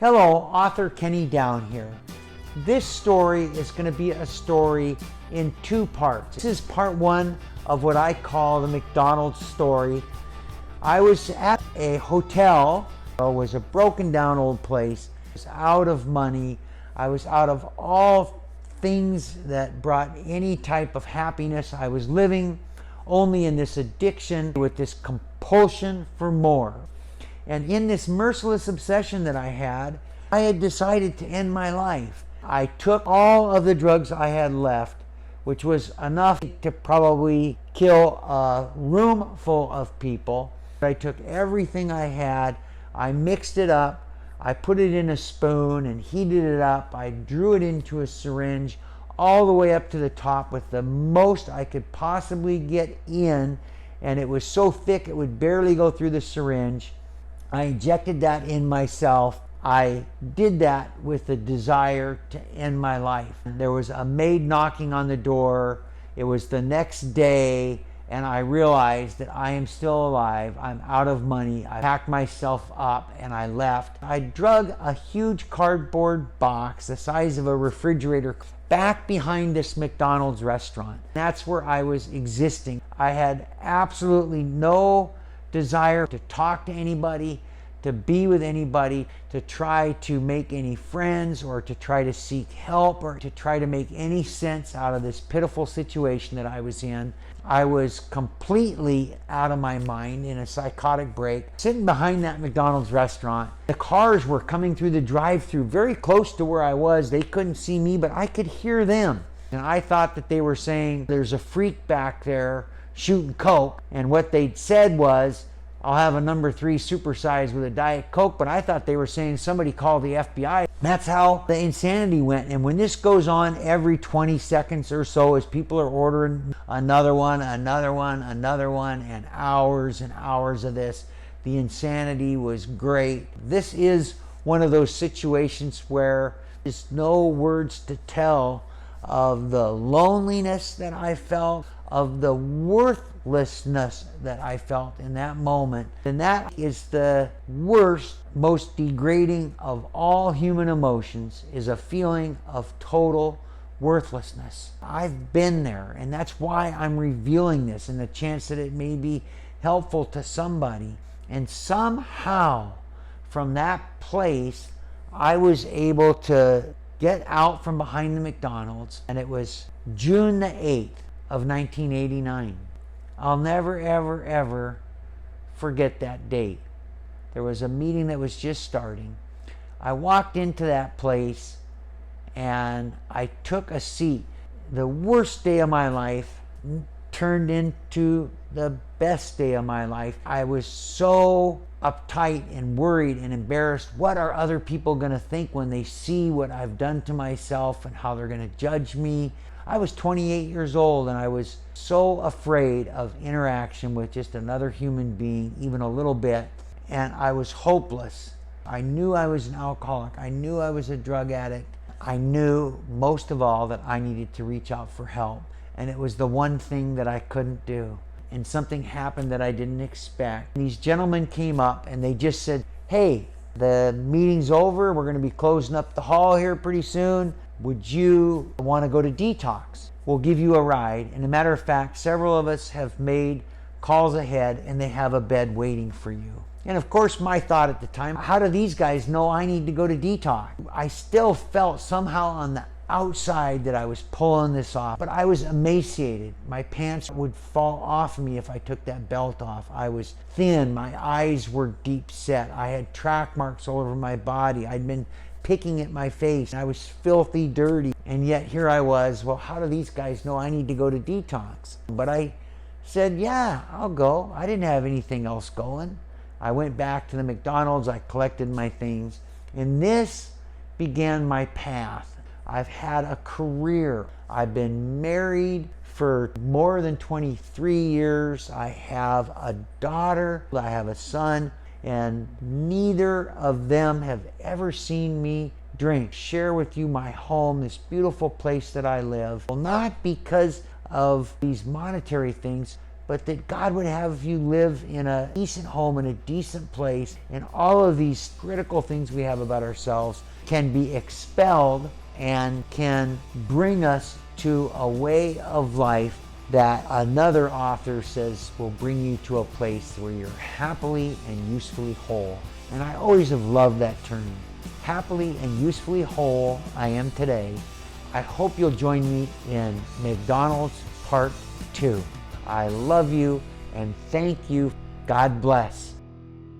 Hello, author Kenny Down here. This story is going to be a story in two parts. This is part one of what I call the McDonald's story. I was at a hotel. It was a broken down old place. I was out of money. I was out of all things that brought any type of happiness. I was living only in this addiction with this compulsion for more. And in this merciless obsession that I had decided to end my life. I took all of the drugs I had left, which was enough to probably kill a room full of people. I took everything I had, I mixed it up, I put it in a spoon and heated it up. I drew it into a syringe all the way up to the top with the most I could possibly get in, and it was so thick it would barely go through the syringe. I injected that in myself. I did that with the desire to end my life. There was a maid knocking on the door. It was the next day, and I realized that I am still alive. I'm out of money. I packed myself up and I left. I drug a huge cardboard box the size of a refrigerator back behind this McDonald's restaurant. That's where I was existing. I had absolutely no desire to talk to anybody, to be with anybody, to try to make any friends, or to try to seek help, or to try to make any sense out of this pitiful situation that I was in. I was completely out of my mind in a psychotic break, sitting behind that McDonald's restaurant. The cars were coming through the drive-thru very close to where I was. They couldn't see me, but I could hear them. And I thought that they were saying, "There's a freak back there shooting coke," and what they'd said was, "I'll have a number 3 supersize with a Diet Coke," but I thought they were saying somebody called the FBI. That's how the insanity went. And when this goes on every 20 seconds or so, as people are ordering another one, and hours of this, the insanity was great. This is one of those situations where there's no words to tell of the loneliness that I felt, of the worthlessness that I felt in that moment. And that is the worst, most degrading of all human emotions, is a feeling of total worthlessness. I've been there, and that's why I'm revealing this, in the chance that it may be helpful to somebody. And somehow, from that place, I was able to get out from behind the McDonald's, and it was June the 8th of 1989. I'll never, ever, ever forget that date. There was a meeting that was just starting. I walked into that place and I took a seat. The worst day of my life turned into the best day of my life. I was so uptight and worried and embarrassed. What are other people going to think when they see what I've done to myself, and how they're going to judge me? I was 28 years old, and I was so afraid of interaction with just another human being, even a little bit, and I was hopeless. I knew I was an alcoholic. I knew I was a drug addict. I knew, most of all, that I needed to reach out for help, and it was the one thing that I couldn't do. And something happened that I didn't expect. These gentlemen came up and they just said, "Hey, the meeting's over. We're going to be closing up the hall here pretty soon. Would you want to go to detox? We'll give you a ride." And as a matter of fact, several of us have made calls ahead, and they have a bed waiting for you. And of course, my thought at the time, how do these guys know I need to go to detox? I still felt somehow on the outside that I was pulling this off, but I was emaciated. My pants would fall off me if I took that belt off. I was thin. My eyes were deep set. I had track marks all over my body. I'd been picking at my face. I was filthy dirty. And yet here I was, well, how do these guys know I need to go to detox? But I said, yeah, I'll go. I didn't have anything else going. I went back to the McDonald's. I collected my things. And this began my path. I've had a career. I've been married for more than 23 years. I have a daughter. I have a son. And neither of them have ever seen me drink. Share with you my home, this beautiful place that I live. Well, not because of these monetary things, but that God would have you live in a decent home, in a decent place, and all of these critical things we have about ourselves can be expelled and can bring us to a way of life that another author says will bring you to a place where you're happily and usefully whole. And I always have loved that term. Happily and usefully whole I am today. I hope you'll join me in McDonald's Part 2. I love you and thank you. God bless.